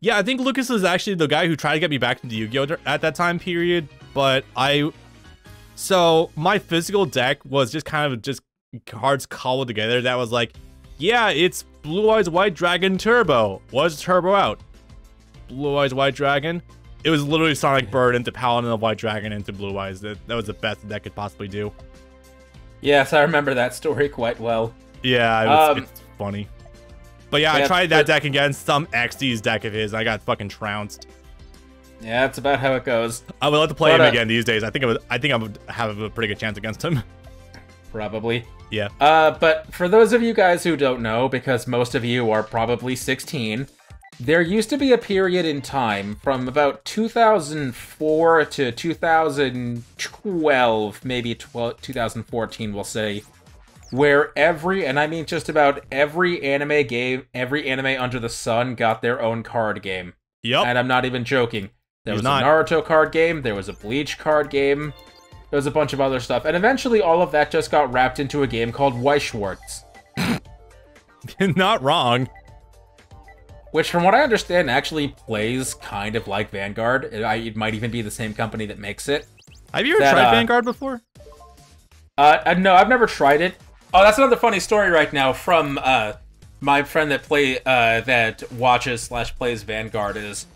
Yeah, I think Lucas is actually the guy who tried to get me back into Yu-Gi-Oh! At that time period, but so my physical deck was just kind of just cards cobbled together that was like, yeah, it's Blue Eyes White Dragon Turbo. Was Turbo out? Blue Eyes White Dragon. It was literally Sonic Bird into Paladin of White Dragon into Blue Eyes. That was the best that could possibly do. Yes, I remember that story quite well. Yeah, it's funny. But yeah, I tried that deck against some XD's deck of his, and I got fucking trounced. Yeah, that's about how it goes. I would love to play him again these days. I think I would have a pretty good chance against him. Probably. Yeah. But for those of you guys who don't know, because most of you are probably 16, there used to be a period in time from about 2004 to 2012, maybe 2014, we'll say, where and I mean just about every anime under the sun got their own card game. Yep. And I'm not even joking. There was a Naruto card game, there was a Bleach card game, there was a bunch of other stuff, and eventually all of that just got wrapped into a game called Weishwartz. Not wrong. Which, from what I understand, actually plays kind of like Vanguard. It might even be the same company that makes it. Have you ever tried Vanguard before? No, I've never tried it. Oh, that's another funny story right now from my friend that watches/plays Vanguard. Is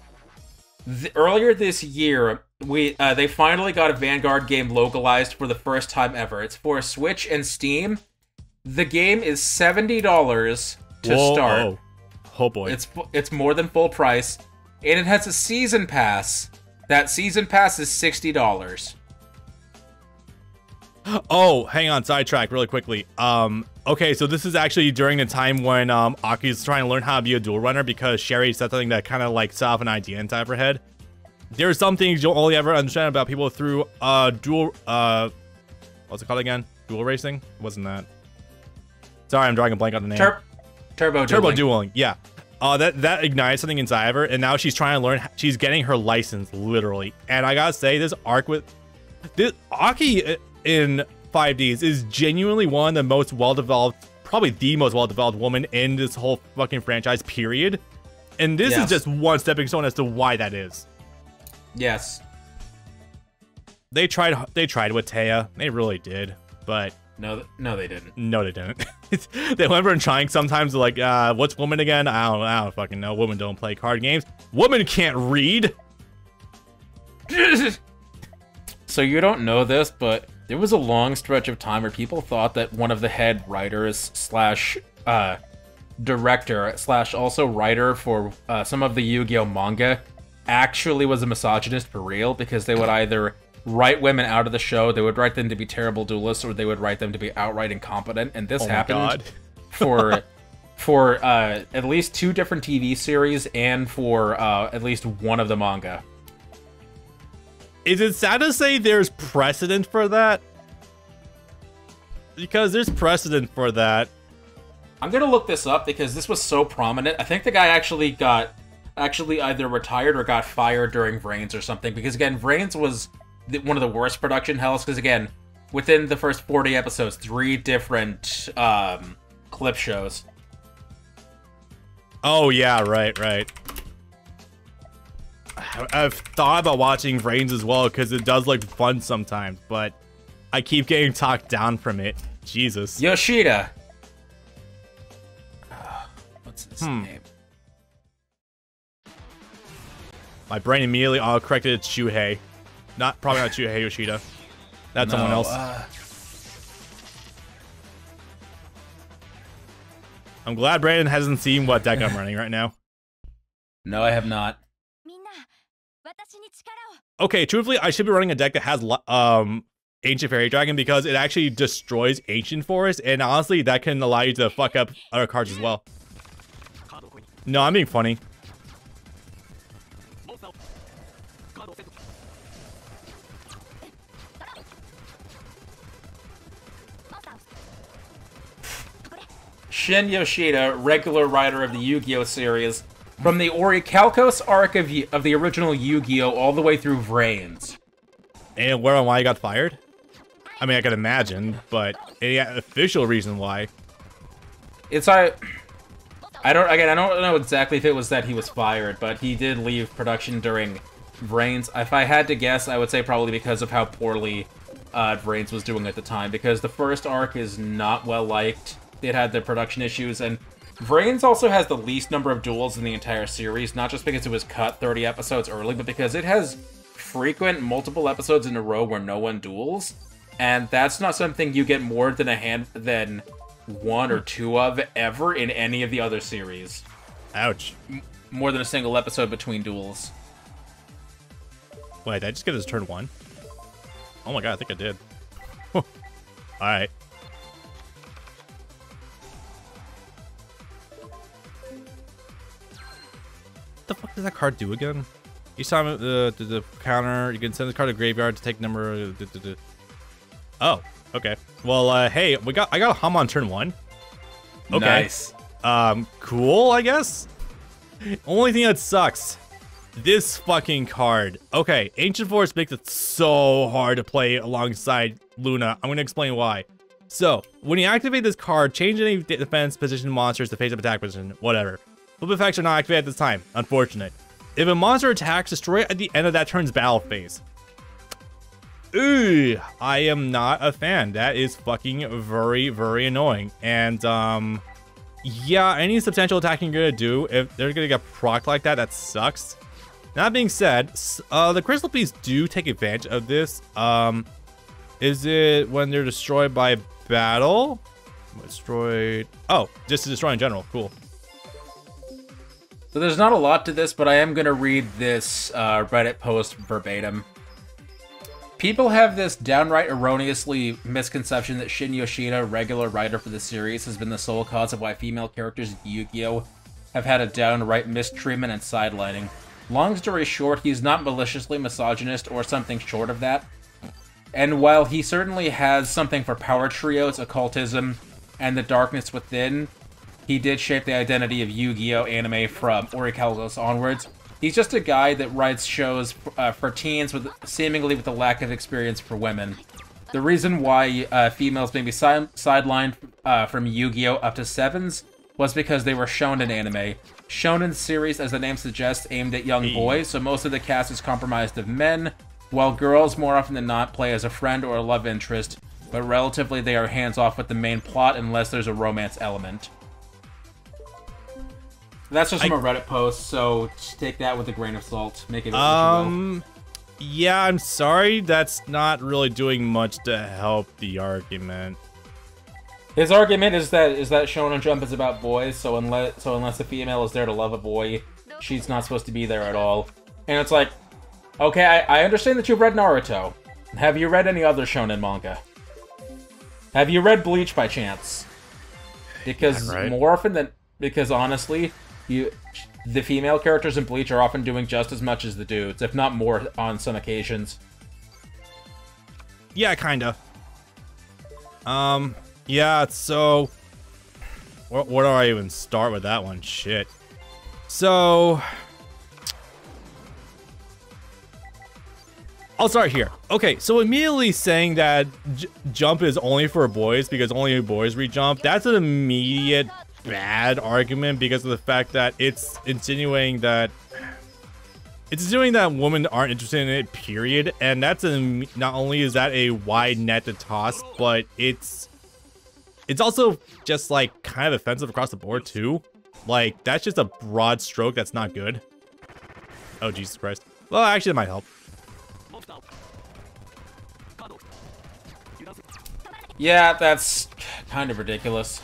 earlier this year they finally got a Vanguard game localized for the first time ever. It's for Switch and Steam. The game is $70 to start. Oh boy. It's more than full price, and it has a season pass. That season pass is $60. Oh, hang on, sidetrack really quickly. Okay, so this is actually during the time when Aki's trying to learn how to be a duel runner because Sherry said something that kind of like set off an idea inside her head. There's some things you'll only ever understand about people through duel what's it called again? Duel racing? Wasn't that? Sorry, I'm drawing a blank on the name. Turbo dueling, yeah. That ignited something inside of her, and now she's trying to learn. She's getting her license, literally. And I gotta say, this arc with this Aki in 5Ds is genuinely one of the most well-developed, probably the most well-developed woman in this whole fucking franchise, period. And this is just one stepping stone as to why that is. Yes. They tried with Taya. They really did, but no, they didn't. No, they didn't. They went and trying sometimes like, what's woman again? I don't fucking know. Women don't play card games. Women can't read. So you don't know this, but there was a long stretch of time where people thought that one of the head writers slash director slash also writer for some of the Yu-Gi-Oh manga actually was a misogynist for real, because they would either write women out of the show, they would write them to be terrible duelists, or they would write them to be outright incompetent. And this happened for at least 2 different TV series and for at least one of the manga. Is it sad to say there's precedent for that? Because there's precedent for that. I'm gonna look this up because this was so prominent. I think the guy actually either retired or got fired during Vrains or something. Because again, Vrains was one of the worst production hells. Because again, within the first 40 episodes, 3 different clip shows. Oh yeah, right. I've thought about watching Vrains as well because it does look fun sometimes, but I keep getting talked down from it. Jesus. Yoshida. What's his name? My brain immediately auto-corrected it to Shuhei. Probably not Shuhei Yoshida. That's someone else. I'm glad Brandon hasn't seen what deck I'm running right now. No, I have not. Okay, truthfully, I should be running a deck that has Ancient Fairy Dragon because it actually destroys Ancient Forest, and honestly, that can allow you to fuck up other cards as well. No, I'm being funny. Shin Yoshida, regular writer of the Yu-Gi-Oh series, from the Orichalcos arc of the original Yu-Gi-Oh all the way through Vrains. And why he got fired? I mean, I can imagine, but any official reason why? It's I don't know exactly if it was that he was fired, but he did leave production during Vrains. If I had to guess, I would say probably because of how poorly Vrains was doing at the time, because the first arc is not well liked. It had the production issues, and Vrains also has the least number of duels in the entire series, not just because it was cut 30 episodes early, but because it has frequent multiple episodes in a row where no one duels, and that's not something you get more than one or two of ever in any of the other series. Ouch. More than a single episode between duels. Wait, did I just get his turn 1? Oh my god, I think I did. Alright. What the fuck does that card do again? Each time the counter, you can send the card to the graveyard to take number. Oh, okay. Well, hey, I got a hum on turn 1. Okay. Nice. Cool, I guess. Only thing that sucks, this fucking card. Okay, Ancient Force makes it so hard to play alongside Luna. I'm gonna explain why. So, when you activate this card, change any defense position monsters to face-up attack position, whatever. Flip effects are not activated at this time. Unfortunate. If a monster attacks, destroy it at the end of that turn's battle phase. Ooh, I am not a fan. That is fucking very, very annoying. And, yeah, any substantial attacking you're gonna do, if they're gonna get procced like that, that sucks. That being said, the Crystal Beasts do take advantage of this. Is it when they're destroyed by battle? Destroyed. Oh, just to destroy in general. Cool. So there's not a lot to this, but I am going to read this Reddit post verbatim. People have this downright erroneously misconception that Shin Yoshida, regular writer for the series, has been the sole cause of why female characters in Yu-Gi-Oh! Have had a downright mistreatment and sidelining. Long story short, he's not maliciously misogynist or something short of that. And while he certainly has something for power trios, occultism, and the darkness within, he did shape the identity of Yu-Gi-Oh! Anime from Orichalcos onwards. He's just a guy that writes shows for teens with seemingly with a lack of experience for women. The reason why females may be sidelined from Yu-Gi-Oh! Up to 7s was because they were shonen anime. Shonen series, as the name suggests, aimed at young boys, so most of the cast is comprised of men, while girls more often than not play as a friend or a love interest, but relatively they are hands-off with the main plot unless there's a romance element. That's just from a Reddit post, so take that with a grain of salt. Make it what you will. Yeah, I'm sorry. That's not really doing much to help the argument. His argument is that Shonen Jump is about boys, so unless the female is there to love a boy, she's not supposed to be there at all. And it's like, okay, I understand that you've read Naruto. Have you read any other shonen manga? Have you read Bleach by chance? Because right. more often than... Because honestly, the female characters in Bleach are often doing just as much as the dudes, if not more on some occasions. Yeah, kinda. Yeah, so... Where do I even start with that one? Shit. So... I'll start here. Okay, so immediately saying that Jump is only for boys because only boys read Jump, that's an immediate bad argument because of the fact that it's insinuating that women aren't interested in it, period. And that's not only is that a wide net to toss, but it's also just like kind of offensive across the board too. Like that's just a broad stroke that's not good. Oh Jesus Christ. Well, actually it might help. Yeah, that's kind of ridiculous.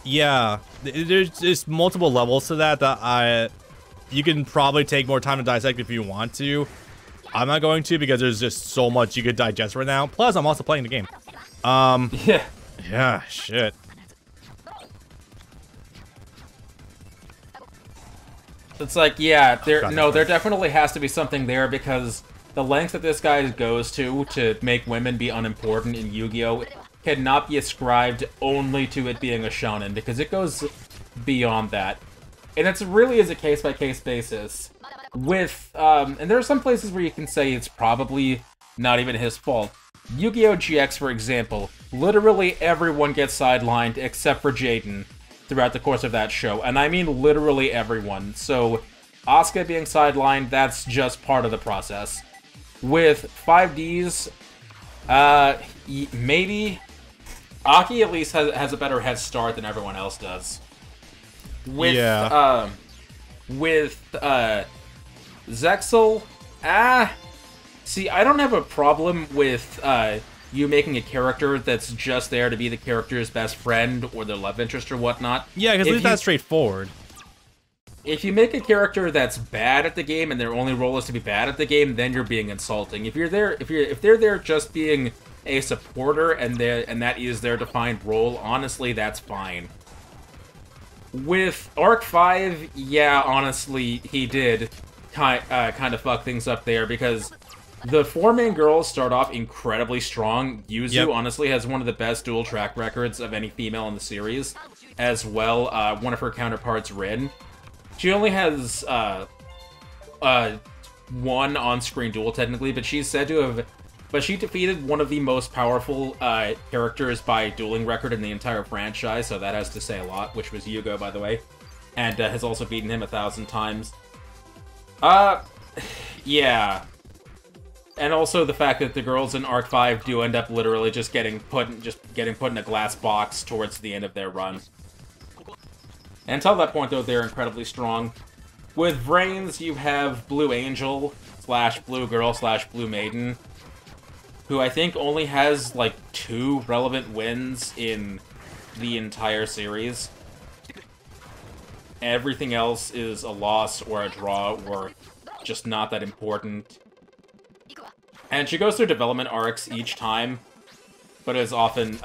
Yeah, there's just multiple levels to that you can probably take more time to dissect if you want to. I'm not going to because there's just so much you could digest right now. Plus, I'm also playing the game. Yeah, shit. It's like, yeah, there definitely has to be something there because the lengths that this guy goes to make women be unimportant in Yu-Gi-Oh! Cannot be ascribed only to it being a shonen, because it goes beyond that. And it really is a case-by-case basis. With, and there are some places where you can say it's probably not even his fault. Yu-Gi-Oh! GX, for example, literally everyone gets sidelined except for Jaden. throughout the course of that show, and I mean literally everyone. So Asuka being sidelined, that's just part of the process. With 5Ds, maybe Aki at least has a better head start than everyone else does. With Zexal, see, I don't have a problem with you making a character that's just there to be the character's best friend or their love interest or whatnot. Yeah, because at least that's straightforward. If you make a character that's bad at the game and their only role is to be bad at the game, then you're being insulting. If they're there just being a supporter and that is their defined role, honestly, that's fine. With Arc 5, yeah, honestly, he did kind of fuck things up there, because the 4 main girls start off incredibly strong. Yuzu, honestly, has one of the best duel track records of any female in the series, as well. One of her counterparts, Rin. She only has one on-screen duel, technically, but she's said to have... But she defeated one of the most powerful characters by dueling record in the entire franchise, so that has to say a lot, which was Yugo, by the way. And has also beaten him 1,000 times. Yeah. And also the fact that the girls in Arc 5 do end up literally just getting put in a glass box towards the end of their run. And until that point, though, they're incredibly strong. With Brains, you have Blue Angel / Blue Girl / Blue Maiden, who I think only has, like, 2 relevant wins in the entire series. Everything else is a loss or a draw or just not that important. And she goes through development arcs each time, but is often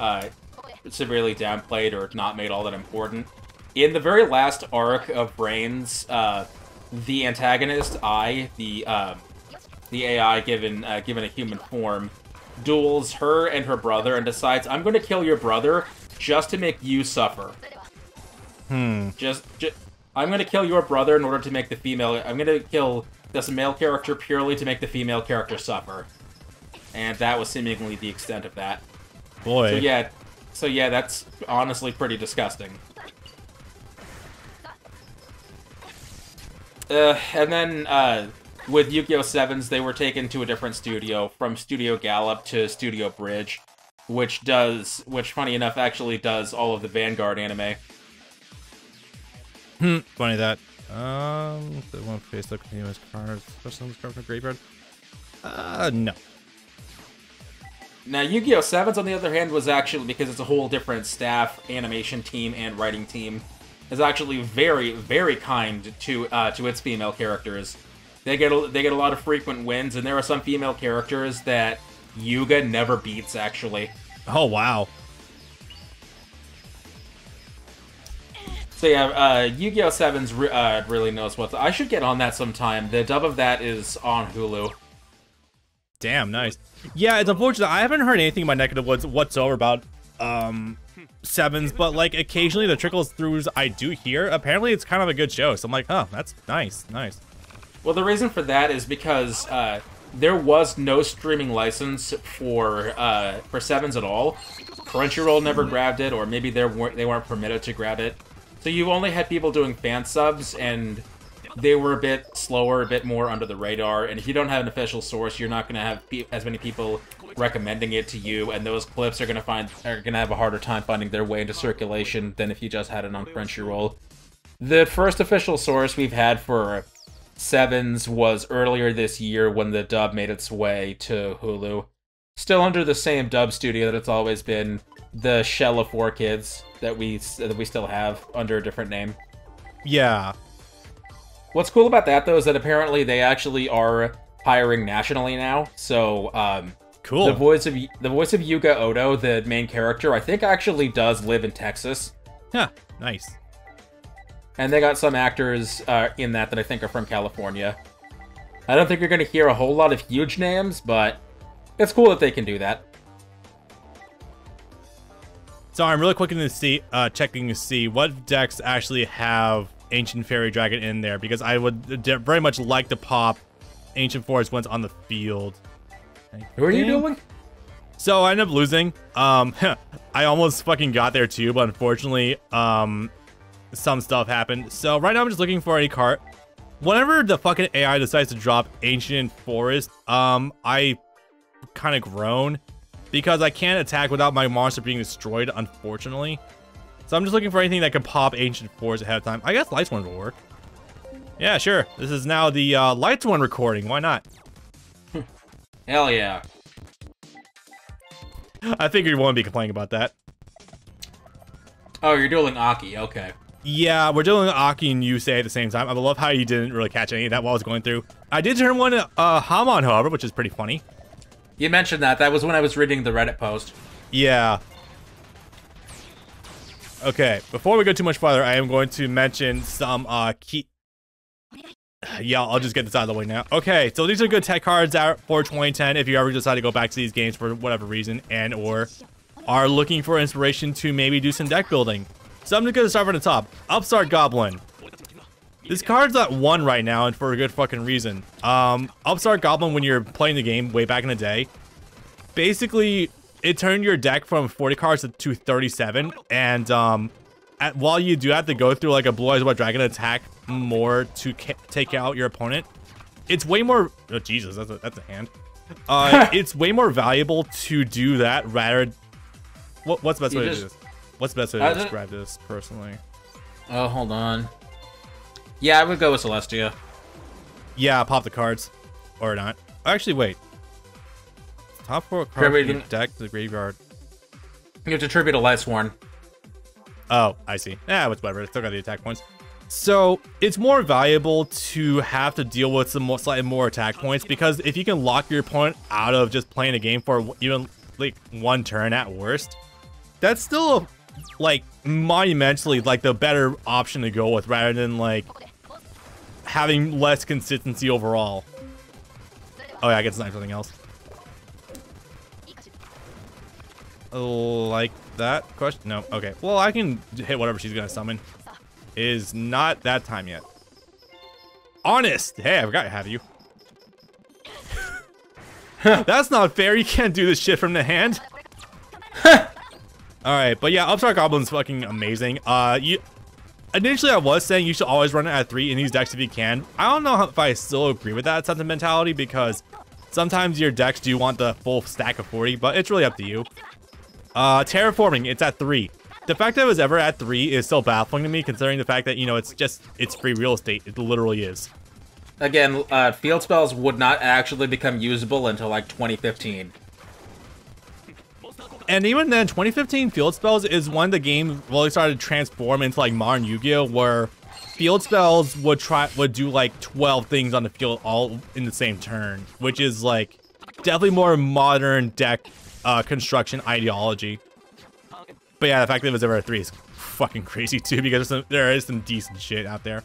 severely downplayed or not made all that important. In the very last arc of Brains, the antagonist, the AI given a human form, duels her and her brother and decides, I'm going to kill your brother just to make you suffer. I'm going to kill your brother in order to make the female... I'm going to kill this male character purely to make the female character suffer. And that was seemingly the extent of that. Boy. So yeah, that's honestly pretty disgusting. And then, with Yu-Gi-Oh! 7s, they were taken to a different studio, from Studio Gallop to Studio Bridge, which, funny enough, actually does all of the Vanguard anime. Funny that. The one face look continuous cards, special card from graveyard. No. Now, Yu-Gi-Oh! 7s, on the other hand, was actually, because it's a whole different staff, animation team, and writing team, is actually very, very kind to its female characters. They get a lot of frequent wins, and there are some female characters that Yuga never beats, actually. Oh, wow. So yeah, Yu-Gi-Oh! 7's really knows what... I should get on that sometime. The dub of that is on Hulu. Damn, nice. Yeah, it's unfortunate. I haven't heard anything in my neck of the woods whatsoever about 7s, but like occasionally the trickles throughs I do hear. Apparently it's kind of a good show, so I'm like, oh, that's nice. Well, the reason for that is because there was no streaming license for 7s at all. Crunchyroll never grabbed it, or maybe they weren't permitted to grab it. So you only had people doing fan subs, and they were a bit slower, a bit more under the radar. And if you don't have an official source, you're not going to have as many people recommending it to you, and those clips are going to have a harder time finding their way into circulation than if you just had it on Crunchyroll. The first official source we've had for 7s was earlier this year when the dub made its way to Hulu. Still under the same dub studio that it's always been, the shell of 4Kids that we still have under a different name. Yeah. What's cool about that, though, is that apparently they actually are hiring nationally now. So, cool. The voice of Yuga Odo, the main character, I think actually does live in Texas. Huh. Nice. And they got some actors in that I think are from California. I don't think you're going to hear a whole lot of huge names, but it's cool that they can do that. So I'm really checking to see what decks actually have Ancient Fairy Dragon in there, because I would very much like to pop Ancient Forest once on the field. Who are you doing? So I ended up losing. I almost fucking got there too, but unfortunately, some stuff happened. So right now I'm just looking for any card. Whenever the fucking AI decides to drop Ancient Forest, I kind of groan because I can't attack without my monster being destroyed, unfortunately. So I'm just looking for anything that can pop Ancient Forest ahead of time. I guess Lights One will work. Yeah, sure. This is now the Lights One recording. Why not? Hell yeah. I figured you wouldn't be complaining about that. Oh, you're dueling Aki. Okay. Yeah, we're doing Aki and Yusei at the same time. I love how you didn't really catch any of that while I was going through. I did turn one Hamon, however, which is pretty funny. You mentioned that. That was when I was reading the Reddit post. Yeah. Okay, before we go too much farther, I am going to mention some key... Yeah, I'll just get this out of the way now. Okay, so these are good tech cards out for 2010 if you ever decide to go back to these games for whatever reason and or are looking for inspiration to maybe do some deck building. So I'm just going to start from the top. Upstart Goblin. This card's at 1 right now, and for a good fucking reason. Upstart Goblin, when you're playing the game way back in the day, basically, it turned your deck from 40 cards to 37, and while you do have to go through like a Blue Eyes White Dragon attack more to take out your opponent, it's way more... Oh, Jesus, that's a hand. It's way more valuable to do that rather... What's the best way to do this? What's the best way to describe this, personally? Oh, hold on. Yeah, I would go with Celestia. Yeah, pop the cards. Or not. Actually, wait. Top 4 cards from your deck to the graveyard. You have to tribute a Lightsworn. Oh, I see. Yeah, whatever. It's still got the attack points. So, it's more valuable to have to deal with some slightly more attack points, because if you can lock your opponent out of just playing a game for even like 1 turn at worst, that's still like monumentally like the better option to go with rather than like having less consistency overall. Oh yeah, I guess it's not something else. Like that question? No. Okay. Well, I can hit whatever she's gonna summon. Is not that time yet. Honest. Hey, I forgot to have you. That's not fair. You can't do this shit from the hand. All right, but yeah, Upstart Goblin's fucking amazing. Initially I was saying you should always run it at 3 in these decks if you can. I don't know if I still agree with that sentimentality, because sometimes your decks do want the full stack of 40, but it's really up to you. Terraforming, it's at 3. The fact that it was ever at 3 is so baffling to me, considering the fact that, you know, it's free real estate. It literally is. Again, field spells would not actually become usable until like 2015. And even then, 2015 field spells is when the game really started to transform into like modern Yu-Gi-Oh, where field spells would do like 12 things on the field all in the same turn, which is like definitely more modern deck construction ideology. But yeah, the fact that it was ever at 3 is fucking crazy too, because there is some decent shit out there.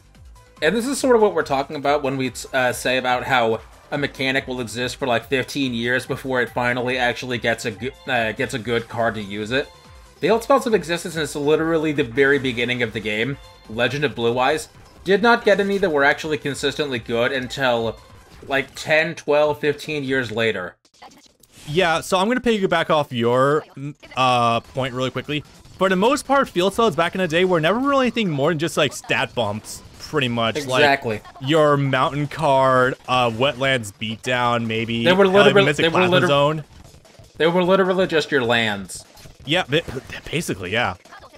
And this is sort of what we're talking about when we say about how a mechanic will exist for like 15 years before it finally actually gets a good card to use it. Field spells have existed since literally the very beginning of the game. Legend of Blue Eyes did not get any that were actually consistently good until like 10, 12, 15 years later. Yeah, so I'm going to piggyback off your point really quickly. For the most part, field spells back in the day were never really anything more than just like stat bumps. Pretty much. Exactly. Like your mountain card, wetlands beatdown, maybe. They were literally zone. They were literally just your lands. Yeah, basically, yeah.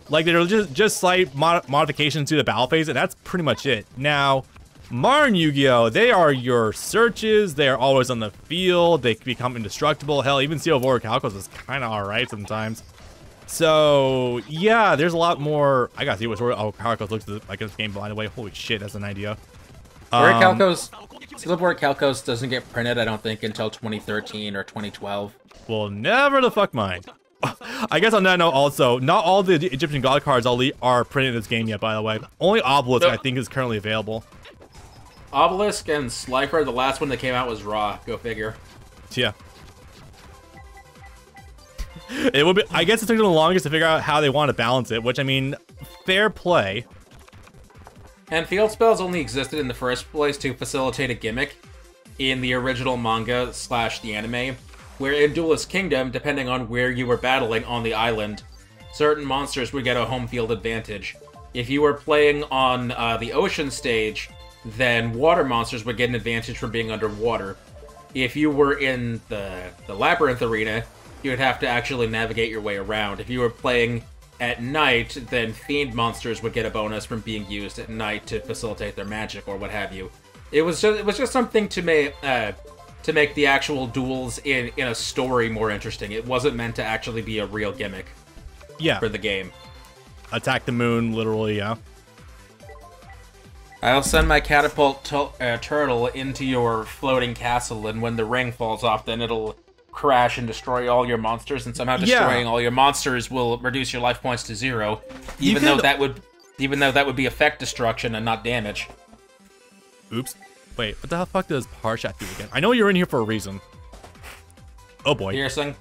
Like they're just slight modifications to the battle phase, and that's pretty much it. Now, modern Yu-Gi-Oh, they are your searches. They are always on the field. They become indestructible. Hell, even Seal of Orichalcos is kind of alright sometimes. So, yeah, there's a lot more. I gotta see what sort of Orichalcos looks like in this game, by the way. Holy shit, that's an idea. Seal of Orichalcos doesn't get printed, I don't think, until 2013 or 2012. Well, never the fuck mind. I guess on that note also, not all the Egyptian god cards are printed in this game yet, by the way. Only Obelisk, I think, is currently available. Obelisk and Slifer, the last one that came out was Raw. Go figure. Yeah. It would be. I guess it took them the longest to figure out how they want to balance it, which, I mean, fair play. And field spells only existed in the first place to facilitate a gimmick in the original manga / the anime, where in Duelist Kingdom, depending on where you were battling on the island, certain monsters would get a home field advantage. If you were playing on the ocean stage, then water monsters would get an advantage from being underwater. If you were in the labyrinth arena, you would have to actually navigate your way around. If you were playing at night, then fiend monsters would get a bonus from being used at night to facilitate their magic or what have you. It was just something to make the actual duels in a story more interesting. It wasn't meant to actually be a real gimmick. Yeah. For the game. Attack the moon, literally, yeah. I'll send my catapult turtle into your floating castle, and when the ring falls off, then it'll crash and destroy all your monsters, and somehow destroying all your monsters will reduce your life points to 0, even though that would be effect destruction and not damage. Oops. Wait, what the fuck does Parshat do again? I know you're in here for a reason. Oh boy. Piercing.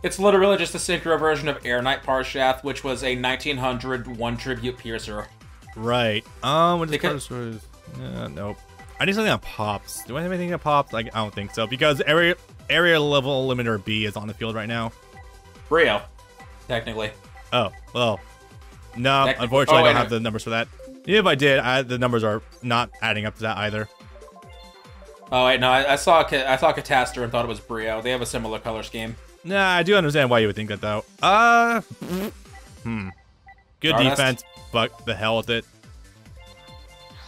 It's literally just a synchro version of Air Knight Parshath, which was a 1900 one tribute piercer. Right. What is nope. I need something that pops. Do I have anything that pops? Like, I don't think so, because area level limiter B is on the field right now. Brio, technically. Oh, well. No, unfortunately, I don't have the numbers for that. Even if I did, the numbers are not adding up to that either. Oh wait, no, I saw Catastor and thought it was Brio. They have a similar color scheme. Nah, I do understand why you would think that, though. Good Stardust? defense, but the hell with it.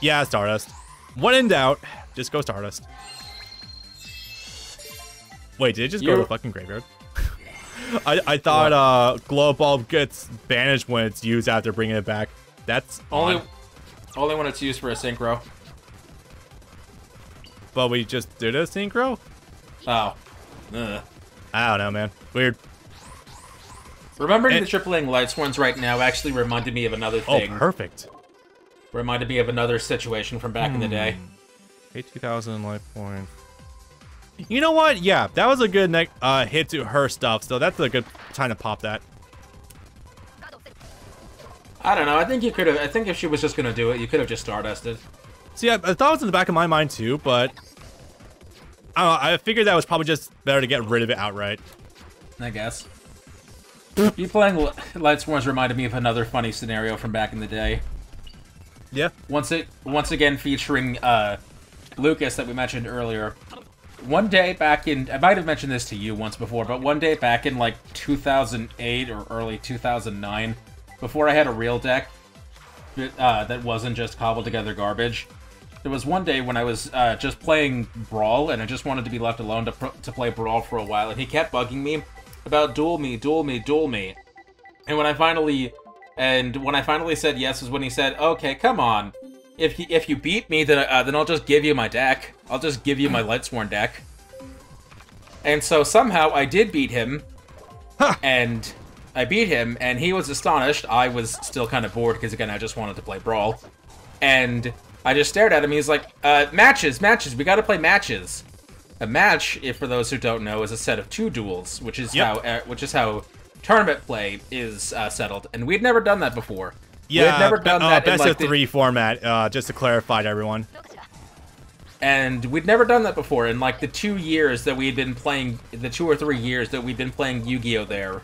Yeah, Stardust. When in doubt, just go Stardust. Wait, did it just go to the fucking graveyard? I thought Glow Bulb gets banished when it's used after bringing it back. That's only when it's used for a synchro. But we just did a synchro? Oh. I don't know, man. Weird. Remembering the tripling Lightsworns right now actually reminded me of another thing. Oh, perfect. Reminded me of another situation from back in the day. 8,000 life points. You know what? Yeah, that was a good hit to her stuff, so that's a good time to pop that. I don't know. I think you could have. I think if she was just gonna do it, you could have just Stardusted. See, I thought it was in the back of my mind too, but I don't know, I figured that was probably just better to get rid of it outright. I guess. You playing Lightsworns reminded me of another funny scenario from back in the day. Yeah. Once again featuring Lucas that we mentioned earlier. One day back in, I might have mentioned this to you once before, but one day back in like 2008 or early 2009, before I had a real deck that wasn't just cobbled together garbage, there was one day when I was just playing Brawl, and I just wanted to be left alone to play Brawl for a while, and he kept bugging me about duel me, duel me, duel me. And when I finally said yes was when he said, "Okay, come on. If you beat me, then I'll just give you my deck. I'll just give you my Lightsworn deck." And so somehow I did beat him, and I beat him, and he was astonished. I was still kind of bored because again I just wanted to play Brawl, and I just stared at him. He's like, "Matches, we got to play matches." A match, if for those who don't know, is a set of 2 duels, which is how tournament play is settled, and we'd never done that before. Yeah, we had never done that best in, of 3 format, just to clarify to everyone. And we'd never done that before in like the 2 years that we'd been playing, the 2 or 3 years that we'd been playing Yu-Gi-Oh! There.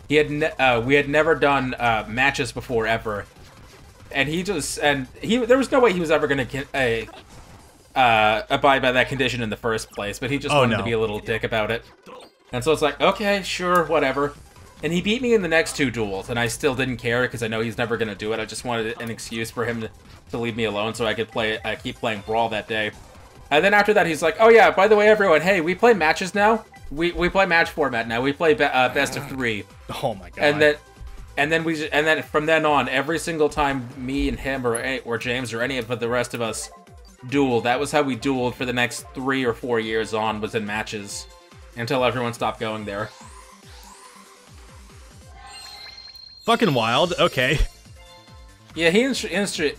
We had never done matches before ever, and there was no way he was ever gonna abide by that condition in the first place. But he just wanted to be a little dick about it, and so it's like, okay, sure, whatever. And he beat me in the next 2 duels, and I still didn't care because I know he's never gonna do it. I just wanted an excuse for him to leave me alone so I could keep playing Brawl that day. And then after that, he's like, "Oh yeah, by the way, everyone, hey, we play matches now. We play match format now. We play best of 3." Oh my god! And then from then on, every single time me and him or James or any of the rest of us dueled, that was how we dueled for the next 3 or 4 years on, was in matches, until everyone stopped going there. Fucking wild. Okay. Yeah, he instituted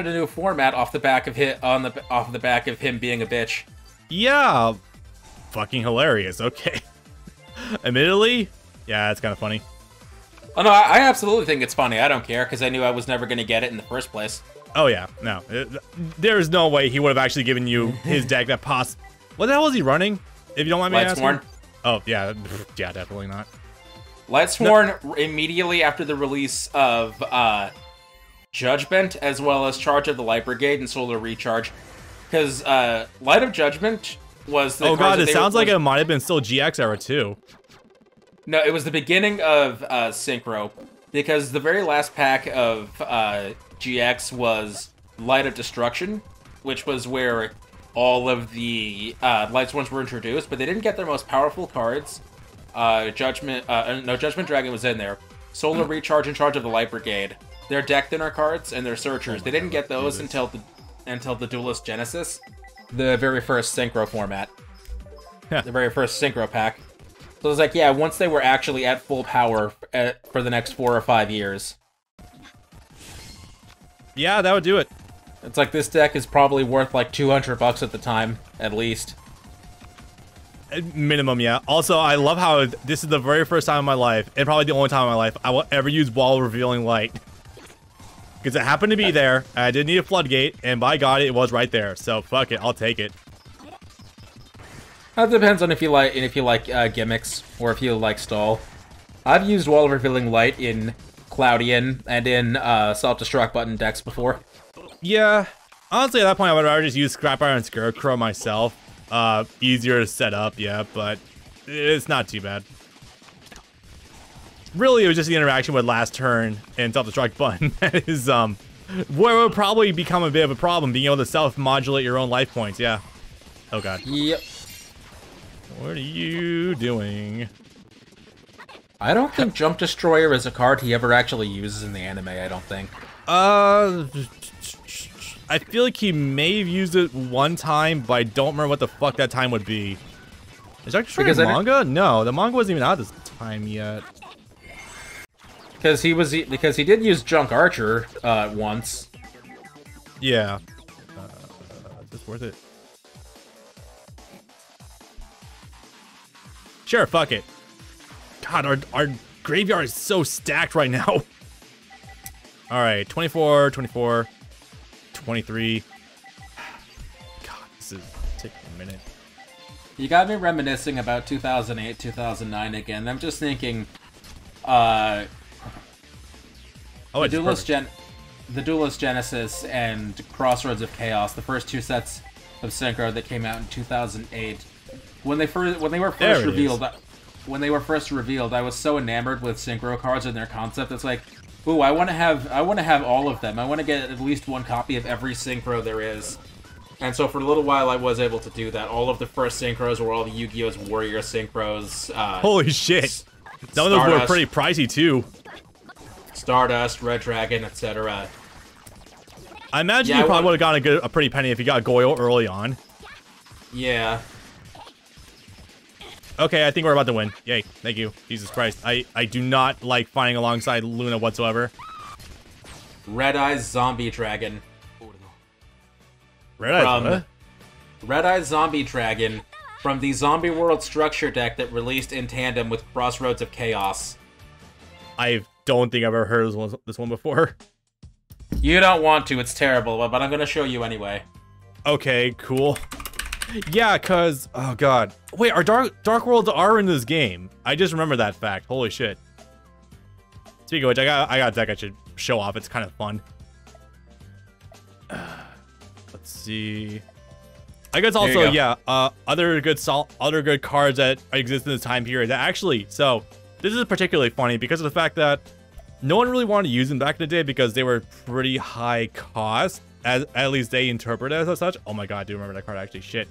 a new format off the back of him being a bitch. Yeah. Fucking hilarious. Okay. Admittedly, yeah, it's kind of funny. Oh no, I absolutely think it's funny. I don't care because I knew I was never going to get it in the first place. Oh yeah, no. There's no way he would have actually given you his deck that What the hell was he running? If you don't mind me asking. Lightsworn. Oh, yeah. Yeah, definitely not. Lightsworn immediately after the release of Judgment, as well as Charge of the Light Brigade and Solar Recharge, because Light of Judgment was the. Oh god, it sounds like it might have been still GX era too. No, it was the beginning of Synchro, because the very last pack of GX was Light of Destruction, which was where all of the Lightsworns were introduced, but they didn't get their most powerful cards. Judgment Dragon was in there. Solar Recharge and Charge of the Light Brigade. Their deck thinner cards and their Searchers. They didn't get those until the Duelist Genesis, the very first Synchro format. The very first Synchro pack. So it was like, yeah, once they were actually at full power for the next 4 or 5 years. Yeah, that would do it. It's like this deck is probably worth like $200 at the time, at least. Minimum, yeah. Also, I love how this is the very first time in my life, and probably the only time in my life, I will ever use Wall Revealing Light. Because it happened to be there, and I didn't need a floodgate, and by God, it was right there. So fuck it, I'll take it. That depends on if you like gimmicks or if you like stall. I've used Wall of Revealing Light in Cloudian and in self-destruct button decks before. Yeah, honestly, at that point, I would rather just use Scrap Iron and Scarecrow myself. Easier to set up, yeah, but it's not too bad. Really, it was just the interaction with last turn and self-destruct button that is where it would probably become a bit of a problem, being able to self-modulate your own life points. Yeah. Oh god. Yep. What are you doing? I don't think Jump Destroyer is a card he ever actually uses in the anime, I don't think. I feel like he may have used it one time, but I don't remember what the fuck that time would be. Is that actually a manga? No, the manga wasn't even out this time yet. Because he did use Junk Archer once. Yeah. Is this worth it? Sure, fuck it. God, our graveyard is so stacked right now. Alright, 24, 24, 23. God, this is taking a minute. You got me reminiscing about 2008, 2009 again. I'm just thinking, oh, the Duelist Genesis and Crossroads of Chaos, the first two sets of Synchro that came out in 2008. When they were first revealed, I was so enamored with Synchro cards and their concept. It's like, ooh, I want to have all of them. I want to get at least one copy of every Synchro there is. And so for a little while, I was able to do that. All of the first Synchros were all the Yu-Gi-Oh's Warrior Synchros. Holy shit! Some of those were pretty pricey too. Stardust, Red Dragon, etc. I imagine you probably would have gotten a pretty penny if you got Goyo early on. Yeah. Okay, I think we're about to win. Yay, thank you. Jesus Christ. I do not like fighting alongside Luna whatsoever. Red Eyes Zombie Dragon. Red Eyes what? Red Eyes Zombie Dragon from the Zombie World Structure deck that released in tandem with Crossroads of Chaos. I don't think I've ever heard of this one before. You don't want to, it's terrible, but I'm gonna show you anyway. Okay, cool. Yeah, cause oh god. Wait, our Dark Worlds are in this game. I just remember that fact. Holy shit. Speaking of which, I got a deck I should show off. It's kind of fun. Let's see. I guess also, yeah, other good cards that exist in this time period. That actually, so this is particularly funny because of the fact that no one really wanted to use them back in the day because they were pretty high cost. At least they interpret it as such. Oh my god, I do remember that card actually. Shit.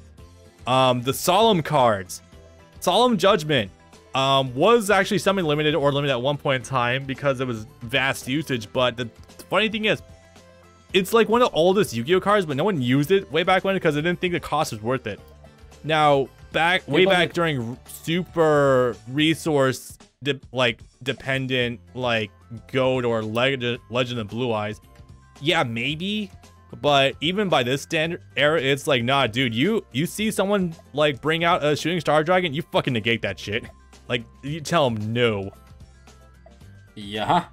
The Solemn cards. Solemn Judgment was actually semi-limited or limited at one point in time because it was vast usage. But the funny thing is, it's like one of the oldest Yu-Gi-Oh cards, but no one used it way back when because they didn't think the cost was worth it. Now, way back during super resource dependent like Gold or Legend of Blue Eyes, yeah, maybe. But even by this standard era, it's like, nah, dude, you see someone like bring out a Shooting Star Dragon, you fucking negate that shit. Like, you tell them no. Yeah.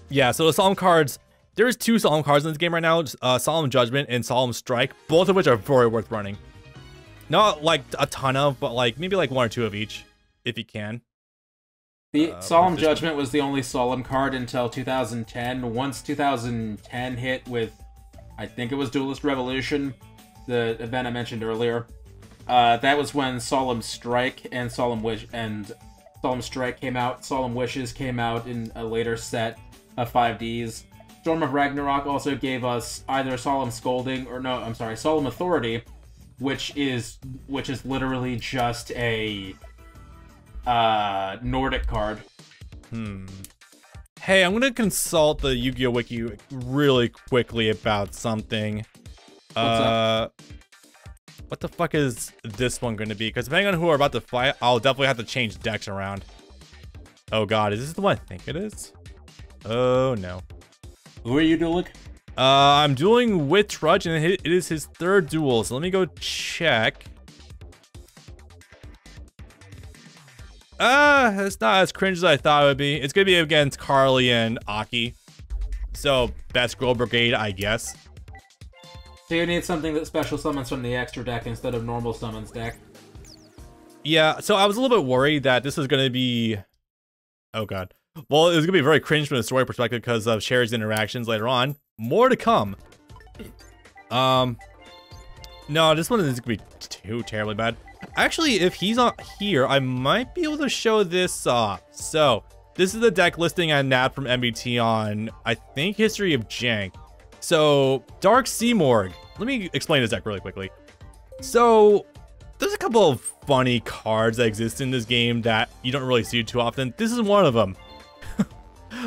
Yeah, so the Solemn cards, there's two Solemn cards in this game right now, Solemn Judgment and Solemn Strike, both of which are very worth running. Not like a ton of, but like maybe like one or two of each, if you can. The Solemn Judgment was the only Solemn card until 2010. Once 2010 hit with, I think it was Duelist Revolution, the event I mentioned earlier. That was when Solemn Strike and Solemn Strike came out. Solemn Wishes came out in a later set of 5Ds. Storm of Ragnarok also gave us either Solemn Scolding or Solemn Authority, which is literally just a Nordic card. Hey, I'm gonna consult the Yu-Gi-Oh wiki really quickly about something. What's up? What the fuck is this one gonna be? Because depending on who we're about to fight, I'll definitely have to change decks around. Oh god, is this the one I think it is? Oh no. Who are you dueling? I'm dueling with Trudge, and it is his third duel, so let me go check. It's not as cringe as I thought it would be. It's gonna be against Carly and Aki. So, best girl brigade, I guess. So you need something that special summons from the extra deck instead of normal summons deck. Yeah, so I was a little bit worried that this was gonna be... Oh god. Well, it was gonna be very cringe from the story perspective because of Sherry's interactions later on. More to come. No, this one isn't gonna be too terribly bad. Actually, if he's not here, I might be able to show this off. So, this is the deck listing I nabbed from MBT on, I think, History of Jank. So, Dark Sea Morgue. Let me explain this deck really quickly. So, there's a couple of funny cards that exist in this game that you don't really see too often. This is one of them.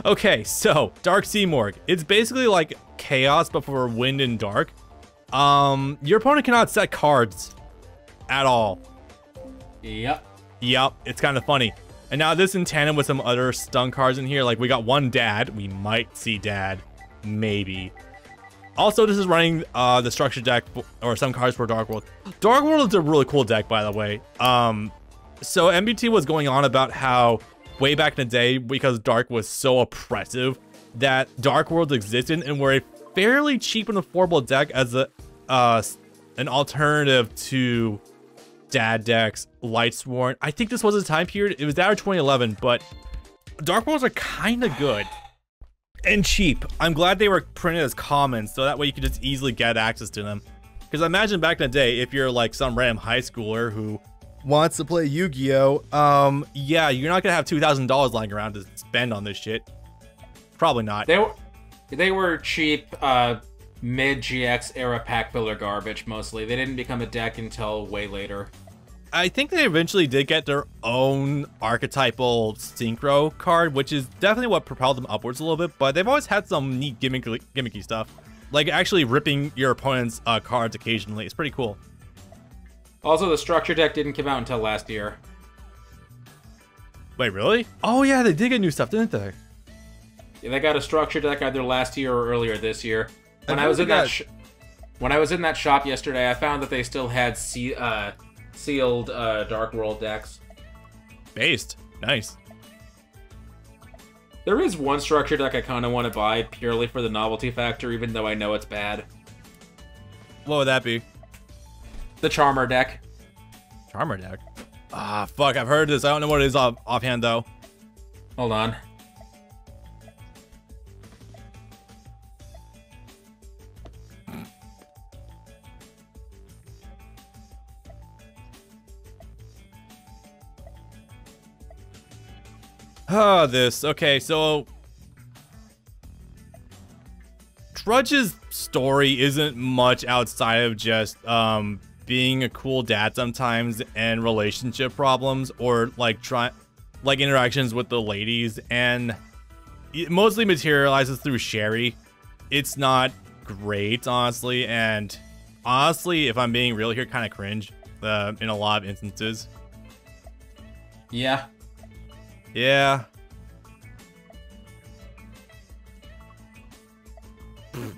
Okay, so, Dark Sea Morgue. It's basically like Chaos, but for wind and dark. Your opponent cannot set cards at all. Yep. Yep, it's kind of funny. And now this in tandem with some other stun cards in here. Like, we got one Dad. We might see Dad. Maybe. Also, this is running the structure deck, or some cards for Dark World. Dark World is a really cool deck, by the way. So MBT was going on about how way back in the day, because Dark was so oppressive, that Dark Worlds existed and were a fairly cheap and affordable deck as a an alternative to Dad decks, Lightsworn. I think this was a time period. It was that or 2011, but Dark Worlds are kind of good and cheap. I'm glad they were printed as commons, so that way you can just easily get access to them. Because I imagine back in the day, if you're like some random high schooler who wants to play Yu-Gi-Oh, yeah, you're not gonna have $2,000 lying around to spend on this shit. Probably not. They were cheap, mid-GX era pack filler garbage, mostly. They didn't become a deck until way later. I think they eventually did get their own archetypal synchro card, which is definitely what propelled them upwards a little bit, but they've always had some neat gimmicky stuff. Like actually ripping your opponent's cards occasionally. It's pretty cool. Also, the structure deck didn't come out until last year. Wait, really? Oh yeah, they did get new stuff, didn't they? Yeah, they got a structure deck either last year or earlier this year. When I was in that shop yesterday, I found that they still had sealed Dark World decks. Based. Nice. There is one structure deck I kind of want to buy purely for the novelty factor, even though I know it's bad. What would that be? The Charmer deck. Charmer deck? Ah, fuck, I've heard this. I don't know what it is offhand, though. Hold on. Okay, so Trudge's story isn't much outside of just being a cool dad sometimes and relationship problems or like interactions with the ladies, and it mostly materializes through Sherry. It's not great, honestly, and honestly, if I'm being real here, kind of cringe in a lot of instances. Yeah. Yeah.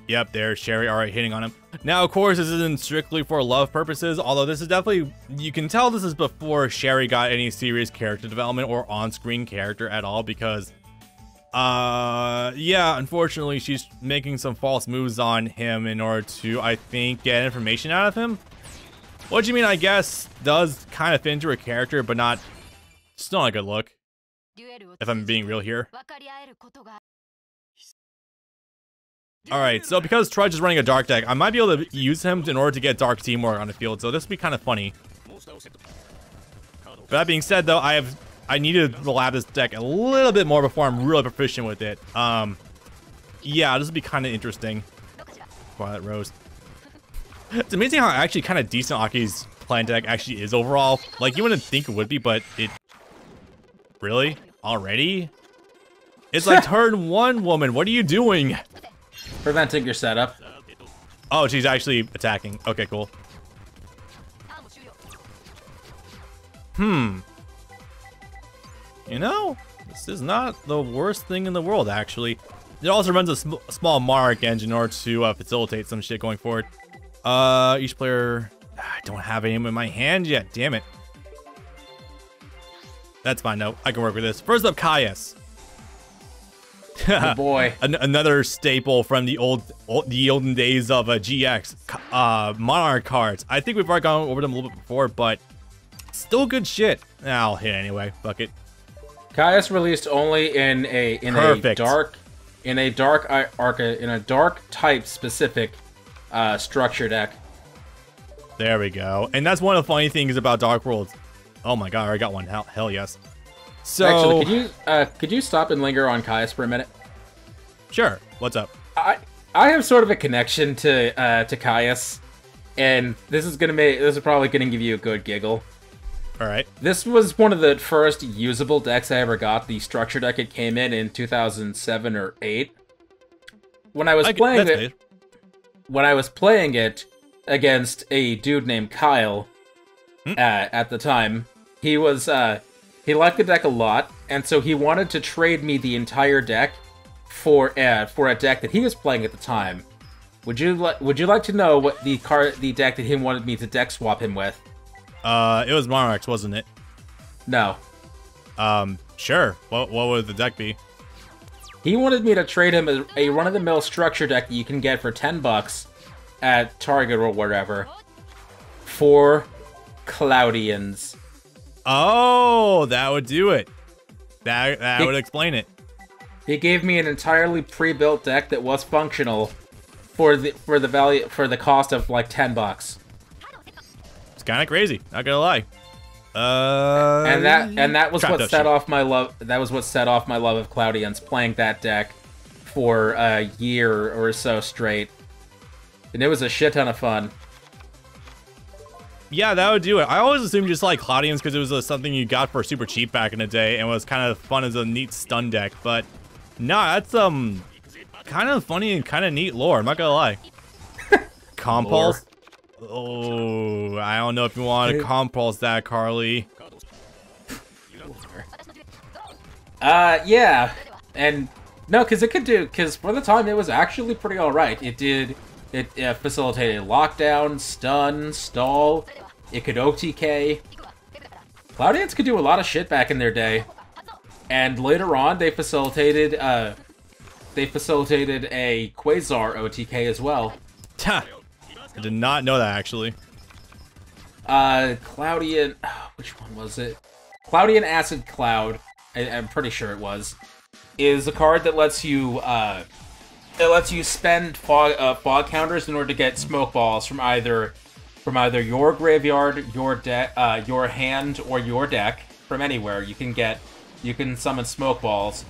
Yep, there's Sherry already hitting on him. Now, of course, this isn't strictly for love purposes, although this is definitely, you can tell this is before Sherry got any serious character development or on-screen character at all, because, yeah, unfortunately, she's making some false moves on him in order to, I think, get information out of him. What you mean, I guess, does kind of fit into her character, but not, still not a good look. If I'm being real here. Alright, so because Trudge is running a dark deck, I might be able to use him in order to get dark teamwork on the field, so this would be kind of funny. But that being said, though, I need to lab this deck a little bit more before I'm really proficient with it. Yeah, this would be kind of interesting. Violet Rose. It's amazing how actually kind of decent Aki's plan deck actually is overall. Like, you wouldn't think it would be, but it... Really? Already? It's like turn 1, woman. What are you doing? Preventing your setup. Oh, she's actually attacking. Okay, cool. You know, this is not the worst thing in the world, actually. It also runs a small Monarch engine in order to facilitate some shit going forward. Each player... I don't have any in my hand yet, damn it. That's fine, though. I can work with this. First up, Caius. Oh boy. Another staple from the olden days of GX. Monarch cards. I think we've already gone over them a little bit before, but still good shit. I'll hit anyway. Fuck it. Caius released only in a dark type specific structure deck. There we go. And that's one of the funny things about Dark Worlds. Oh my god, I already got one. Hell yes. So actually, could you stop and linger on Caius for a minute? Sure. What's up? I have sort of a connection to Caius, and this is probably gonna give you a good giggle. All right. This was one of the first usable decks I ever got. The structure deck it came in 2007 or 8. When I was playing it against a dude named Kyle at the time, he liked the deck a lot, and so he wanted to trade me the entire deck for a deck that he was playing at the time. Would you like to know what the deck that he wanted me to deck swap him with? It was Monarchs, wasn't it? No. Sure. What would the deck be? He wanted me to trade him a run-of-the-mill structure deck that you can get for $10 at Target or whatever for Cloudians. Oh, that would do it. That would explain it. He gave me an entirely pre-built deck that was functional for the cost of like $10. It's kind of crazy, not gonna lie. And that was what set off my love. That was what set off my love of Cloudians, playing that deck for a year or so straight, and it was a shit ton of fun. Yeah, that would do it. I always assumed just like Cloudians because it was something you got for super cheap back in the day and was kind of fun as a neat stun deck. But nah, that's kind of funny and kind of neat lore. I'm not gonna lie. Compulse. Oh, I don't know if you want to compulse that, Carly. Yeah, and no, because for the time it was actually pretty alright. It facilitated lockdown, stun, stall. It could OTK. Cloudians could do a lot of shit back in their day, and later on they facilitated a Quasar OTK as well. I did not know that, actually. Cloudian... which one was it? Cloudian Acid Cloud, I'm pretty sure it was, is a card that lets you spend fog counters in order to get smoke balls from either your graveyard, your hand, or your deck. From anywhere you can summon smoke balls.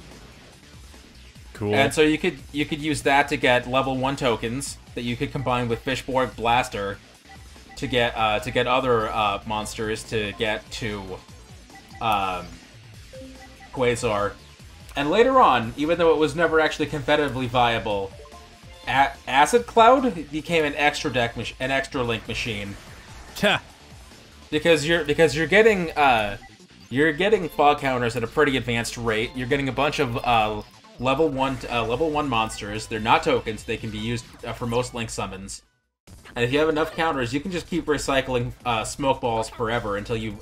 Cool. And so you could use that to get level 1 tokens that you could combine with Fishborg Blaster to get other monsters to get to Quasar. And later on, even though it was never actually competitively viable, Acid Cloud became an extra link machine. Because you're getting fog counters at a pretty advanced rate. You're getting a bunch of level 1 monsters. They're not tokens. They can be used for most link summons. And if you have enough counters, you can just keep recycling smoke balls forever until you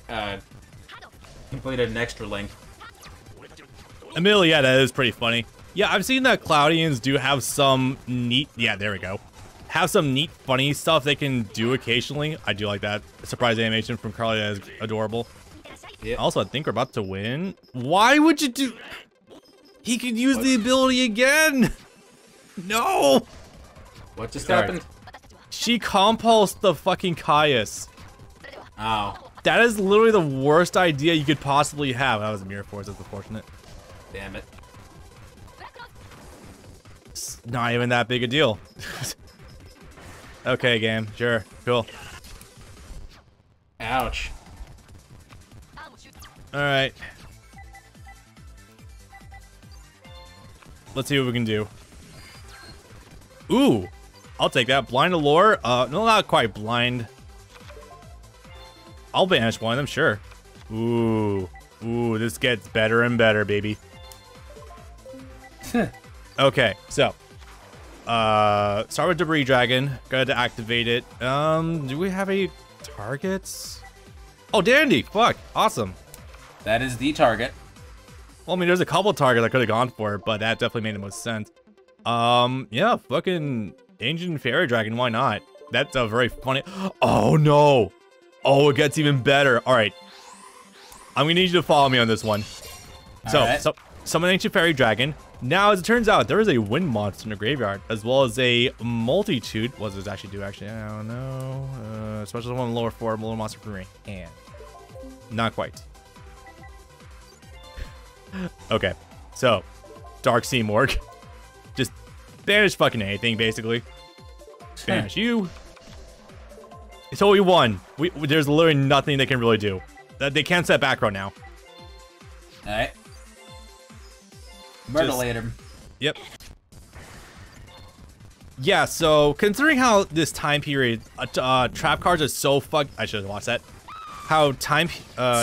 completed an extra link. Admittedly, yeah, that is pretty funny. Yeah, I've seen that Cloudians do have some neat... Yeah, there we go. Have some neat, funny stuff they can do occasionally. I do like that. Surprise animation from Carly, that is adorable. Yep. Also, I think we're about to win. Why would you do... He could use the ability again! No! What just happened? She compulsed the fucking Caius. Oh. That is literally the worst idea you could possibly have. That was a Mirror Force, that's unfortunate. Damn it. It's not even that big a deal. Okay, game. Sure. Cool. Ouch. Alright. Let's see what we can do. Ooh! I'll take that. Blind Allure? No, not quite blind. I'll banish one of them, sure. Ooh. Ooh, this gets better and better, baby. Okay, so. Start with Debris Dragon. Gotta activate it. Do we have any targets? Oh, Dandy! Fuck. Awesome. That is the target. Well, I mean, there's a couple targets I could have gone for, but that definitely made the most sense. Yeah, fucking Ancient Fairy Dragon, why not? That's a very funny... Oh, no! Oh, it gets even better. All right. I'm gonna need you to follow me on this one. So, summon Ancient Fairy Dragon. Now, as it turns out, there is a wind monster in the graveyard, as well as a multitude. What does this actually do, actually? I don't know. Special one lower 4, little monster for me. And not quite. Okay, so Dark Sea Morgue. Just banish fucking anything, basically. Banish you. So we won. There's literally nothing they can really do. They can't set back right now. Alright. Murderlate him. Yep. Yeah, so considering how this time period, trap cards are so fucked. I should have watched that. How time.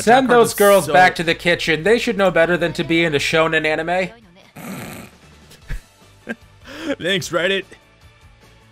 Send those girls back to the kitchen. They should know better than to be in a shonen anime. Thanks, Reddit.